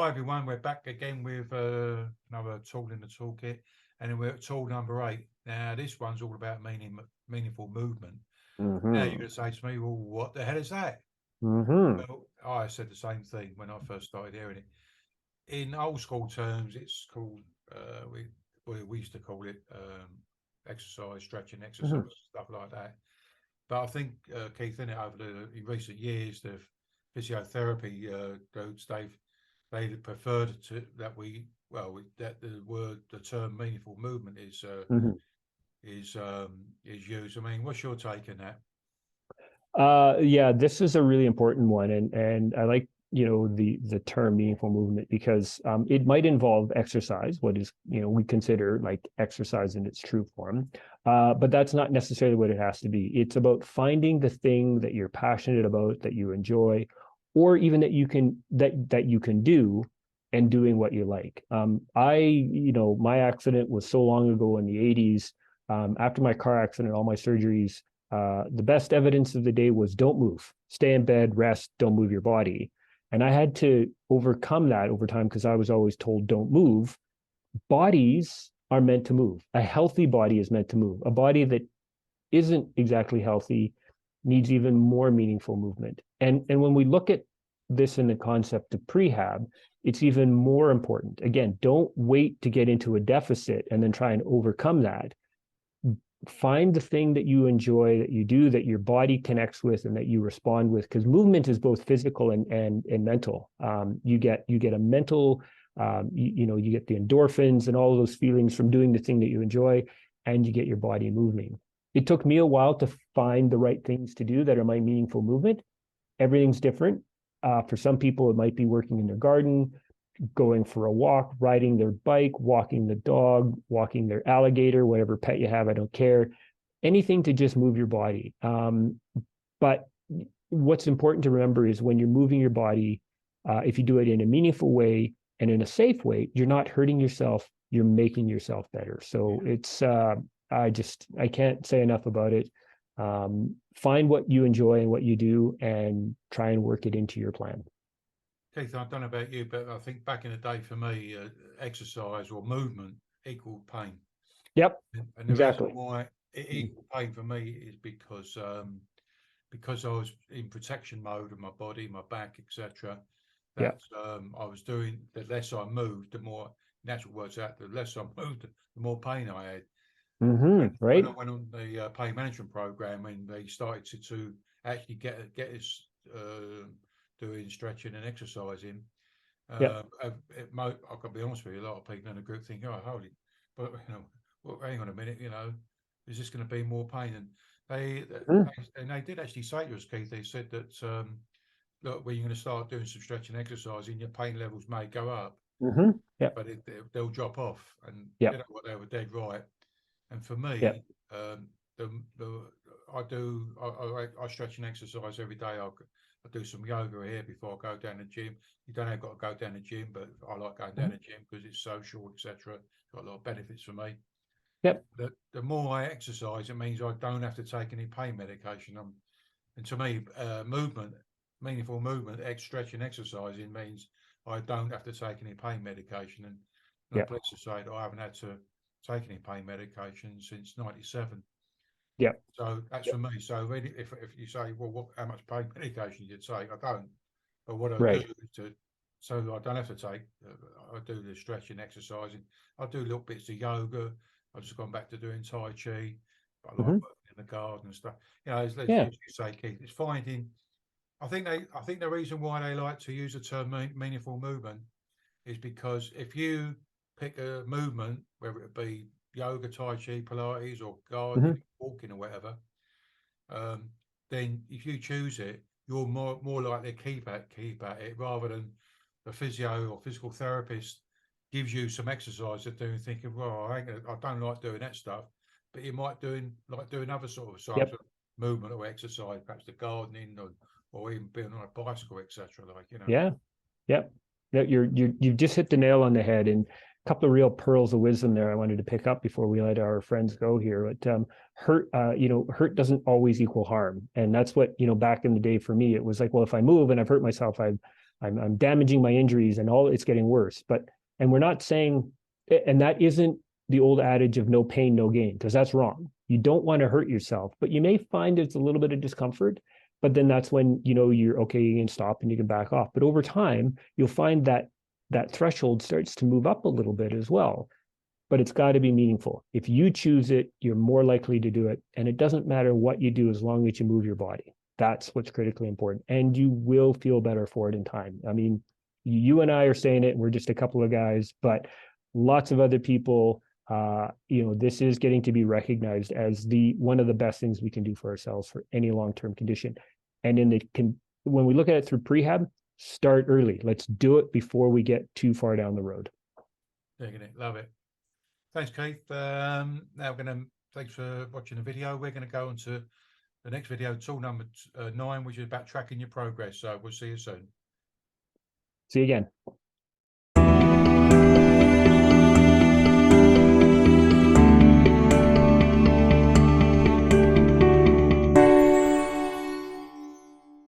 Hi everyone, we're back again with another tool in the toolkit, and then we're at tool number 8. Now this one's all about meaningful movement. Now you're going to say to me, well, what the hell is that? Well, I said the same thing when I first started hearing it. In old school terms, it's called, we used to call it exercise, stretching exercise, stuff like that. But I think, Keith, in it over the recent years, the physiotherapy groups, they preferred that the term meaningful movement is used. I mean, what's your take on that? Yeah, this is a really important one, and I like the term meaningful movement because it might involve exercise, what is we consider like exercise in its true form, but that's not necessarily what it has to be. It's about finding the thing that you're passionate about, that you enjoy, or even that you can do, and doing what you like. My accident was so long ago in the 80s. After my car accident, all my surgeries, the best evidence of the day was don't move, stay in bed, rest, don't move your body. And I had to overcome that over time because I was always told don't move. Bodies are meant to move. A healthy body is meant to move. A body that isn't exactly healthy needs even more meaningful movement. And when we look at this in the concept of prehab, it's even more important. Again, don't wait to get into a deficit and then try and overcome that. Find the thing that you enjoy, that you do, that your body connects with, and that you respond with, because movement is both physical and mental. You get a mental, you get the endorphins and all of those feelings from doing the thing that you enjoy, and you get your body moving. It took me a while to find the right things to do that are my meaningful movement. Everything's different. For some people, it might be working in their garden, going for a walk, riding their bike, walking the dog, walking their alligator, whatever pet you have, I don't care. Anything to just move your body. But what's important to remember is when you're moving your body, if you do it in a meaningful way and in a safe way, you're not hurting yourself, you're making yourself better. So it's, I can't say enough about it. Find what you enjoy and what you do and try and work it into your plan. Keith, I don't know about you, but I think back in the day for me, exercise or movement equaled pain. Yep, and the exactly. reason why it equaled pain for me is because I was in protection mode of my body, my back, etc. That I was doing, the less I moved, the more natural words out, the less I moved, the more pain I had. Right. When I went on the pain management program, and they started to actually get us doing stretching and exercising. I've got to be honest with you, a lot of people in the group think, oh, holy, but well, hang on a minute, is this going to be more pain? And they did actually say to us, Keith, they said that, look, when you're going to start doing some stretching exercising, your pain levels may go up, but they'll drop off. And you know what, they were dead right. And for me, I stretch and exercise every day. I do some yoga here before I go down the gym. You don't have got to go down the gym, but I like going down the gym because it's social, etc. Got a lot of benefits for me. The more I exercise, it means I don't have to take any pain medication. And to me, meaningful movement, stretching, exercising means I don't have to take any pain medication. And I'm pleased to say that I haven't had to take any pain medication since '97. So that's for me. So really, if you say, well, how much pain medication you take? I don't. But what I do is so I don't have to take. I do the stretching, exercising. I do little bits of yoga. I've just gone back to doing Tai Chi. I like working in the garden and stuff. As you say, Keith, it's finding. I think the reason why they like to use the term meaningful movement is because if you pick a movement, whether it be yoga, Tai Chi, Pilates, or gardening, walking, or whatever, then if you choose it, you're more likely to keep at it, rather than the physio or physical therapist gives you some exercise to do and thinking, well, I don't like doing that stuff, but you might doing other sort of types of movement or exercise, perhaps the gardening or even being on a bicycle, etc. You've just hit the nail on the head, and a couple of real pearls of wisdom there I wanted to pick up before we let our friends go here. But hurt doesn't always equal harm, and that's what back in the day for me, it was like, well, if I move and I've hurt myself, I'm damaging my injuries and all, it's getting worse. And we're not saying, and that isn't the old adage of no pain, no gain, because that's wrong. You don't want to hurt yourself, but you may find it's a little bit of discomfort, but then that's when, you're okay, you can stop and you can back off. But over time, you'll find that that threshold starts to move up a little bit as well. But it's got to be meaningful. If you choose it, you're more likely to do it. And it doesn't matter what you do as long as you move your body. That's what's critically important. And you will feel better for it in time. I mean, you and I are saying it, we're just a couple of guys, but lots of other people, this is getting to be recognized as one of the best things we can do for ourselves for any long-term condition. And when we look at it through prehab, start early. Let's do it before we get too far down the road. Love it. Thanks, Keith. Thanks for watching the video. We're going to go on to the next video, tool number 9, which is about tracking your progress. So we'll see you soon. See you again.